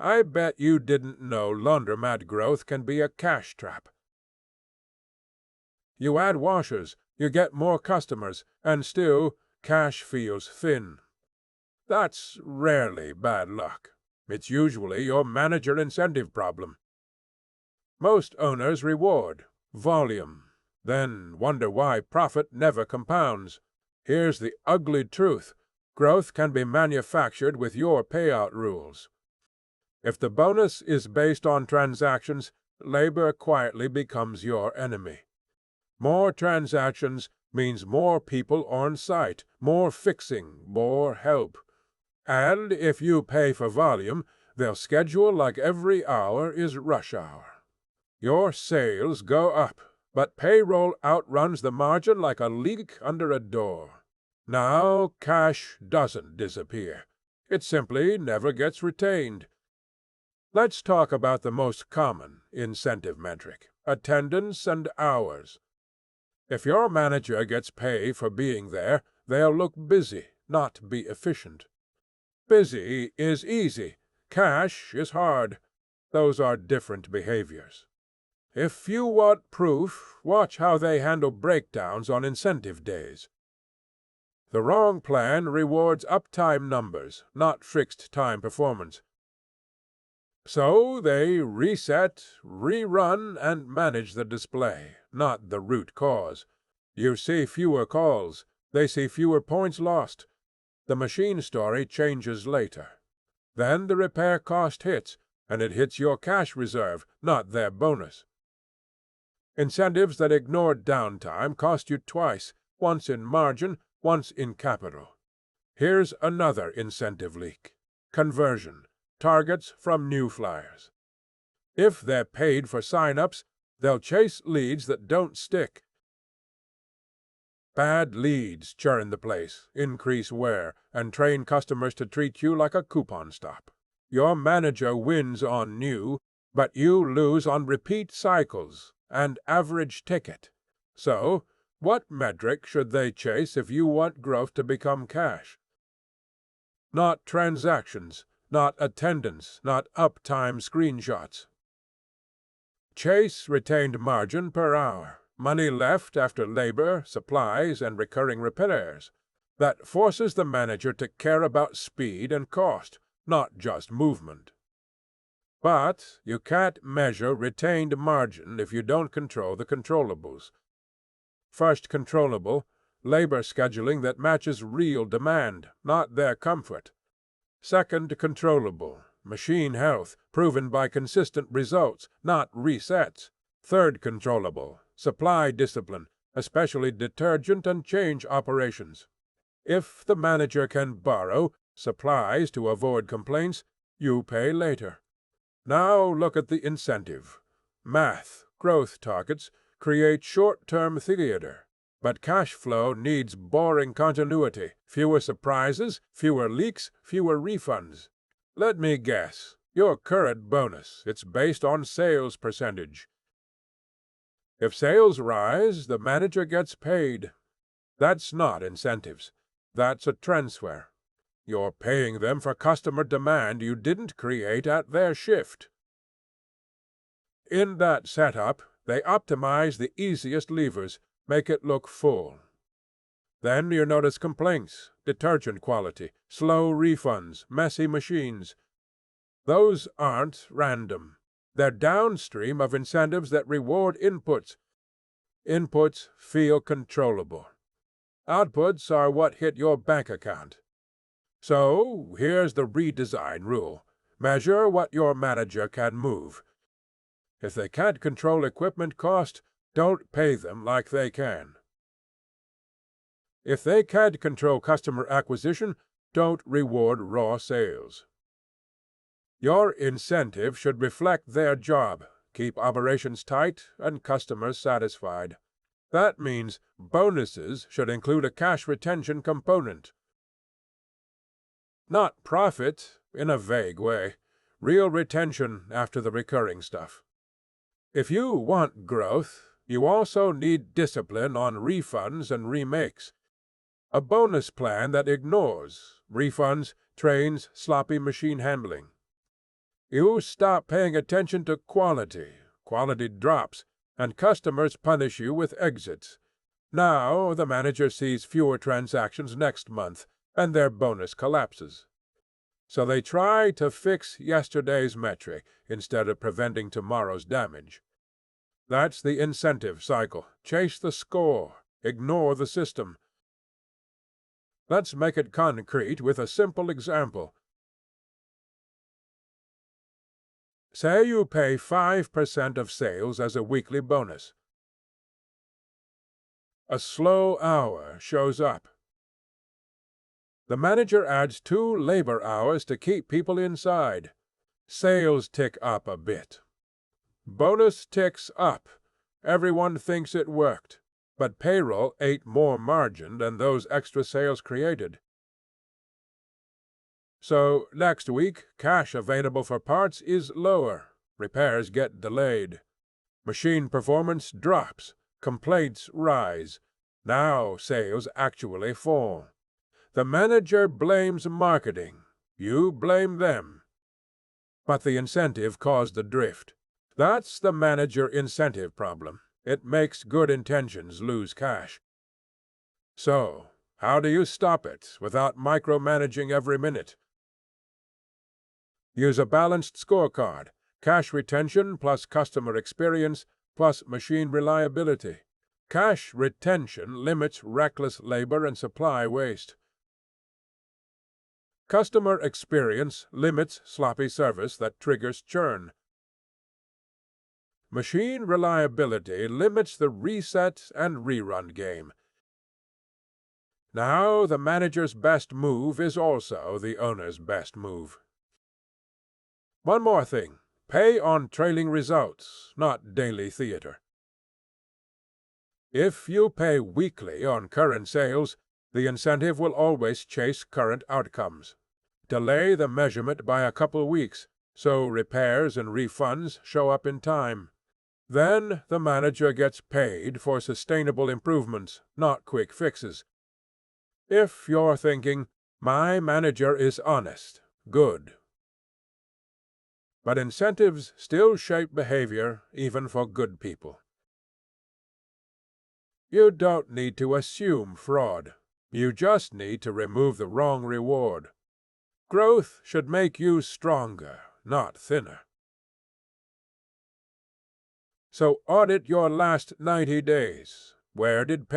I bet you didn't know laundromat growth can be a cash trap. You add washers, you get more customers, and still cash feels thin. That's rarely bad luck. It's usually your manager incentive problem. Most owners reward volume, then wonder why profit never compounds. Here's the ugly truth. Growth can be manufactured with your payout rules. If the bonus is based on transactions, labor quietly becomes your enemy. More transactions means more people on site, more fixing, more help. And if you pay for volume, they'll schedule like every hour is rush hour. Your sales go up, but payroll outruns the margin like a leak under a door. Now cash doesn't disappear. It simply never gets retained. Let's talk about the most common incentive metric, attendance and hours. If your manager gets pay for being there, they'll look busy, not be efficient. Busy is easy. Cash is hard. Those are different behaviors. If you want proof, watch how they handle breakdowns on incentive days. The wrong plan rewards uptime numbers, not fixed-time performance. So they reset, rerun, and manage the display, not the root cause. You see fewer calls. They see fewer points lost. The machine story changes later. Then the repair cost hits, and it hits your cash reserve, not their bonus. Incentives that ignore downtime cost you twice, once in margin, once in capital. Here's another incentive leak. Conversion. Targets from new flyers. If they're paid for sign-ups, they'll chase leads that don't stick. Bad leads churn the place, increase wear, and train customers to treat you like a coupon stop. Your manager wins on new, but you lose on repeat cycles and average ticket. So, what metric should they chase if you want growth to become cash? Not transactions, not attendance, not uptime screenshots. Chase retained margin per hour, money left after labor, supplies, and recurring repairs. That forces the manager to care about speed and cost, not just movement. But you can't measure retained margin if you don't control the controllables. First controllable, labor scheduling that matches real demand, not their comfort. Second controllable, machine health, proven by consistent results, not resets. Third controllable, supply discipline, especially detergent and change operations. If the manager can borrow supplies to avoid complaints, you pay later. Now look at the incentive. Math, growth targets, create short-term theater. But cash flow needs boring continuity, fewer surprises, fewer leaks, fewer refunds. Let me guess, your current bonus, it's based on sales percentage. If sales rise, the manager gets paid. That's not incentives. That's a transfer. You're paying them for customer demand you didn't create at their shift. In that setup, they optimize the easiest levers, make it look full. Then you notice complaints, detergent quality, slow refunds, messy machines. Those aren't random. They're downstream of incentives that reward inputs. Inputs feel controllable. Outputs are what hit your bank account. So here's the redesign rule. Measure what your manager can move. If they can't control equipment cost, don't pay them like they can. If they can't control customer acquisition, don't reward raw sales. Your incentive should reflect their job, keep operations tight and customers satisfied. That means bonuses should include a cash retention component. Not profit, in a vague way. Real retention after the recurring stuff. If you want growth, you also need discipline on refunds and remakes. A bonus plan that ignores refunds, trains, sloppy machine handling. You stop paying attention to quality. Quality drops, and customers punish you with exits. Now the manager sees fewer transactions next month, and their bonus collapses. So they try to fix yesterday's metric instead of preventing tomorrow's damage. That's the incentive cycle. Chase the score. Ignore the system. Let's make it concrete with a simple example. Say you pay 5% of sales as a weekly bonus. A slow hour shows up. The manager adds 2 labor hours to keep people inside. Sales tick up a bit. Bonus ticks up. Everyone thinks it worked, but payroll ate more margin than those extra sales created. So next week, cash available for parts is lower. Repairs get delayed. Machine performance drops. Complaints rise. Now sales actually fall. The manager blames marketing. You blame them. But the incentive caused the drift. That's the manager incentive problem. It makes good intentions lose cash. So, how do you stop it without micromanaging every minute? Use a balanced scorecard. Cash retention plus customer experience plus machine reliability. Cash retention limits reckless labor and supply waste. Customer experience limits sloppy service that triggers churn. Machine reliability limits the reset and rerun game. Now the manager's best move is also the owner's best move. One more thing. Pay on trailing results, not daily theater. If you pay weekly on current sales, the incentive will always chase current outcomes. Delay the measurement by a couple weeks, so repairs and refunds show up in time. Then the manager gets paid for sustainable improvements, not quick fixes. If you're thinking, my manager is honest, good. But incentives still shape behavior, even for good people. You don't need to assume fraud. You just need to remove the wrong reward. Growth should make you stronger, not thinner. So audit your last 90 days. Where did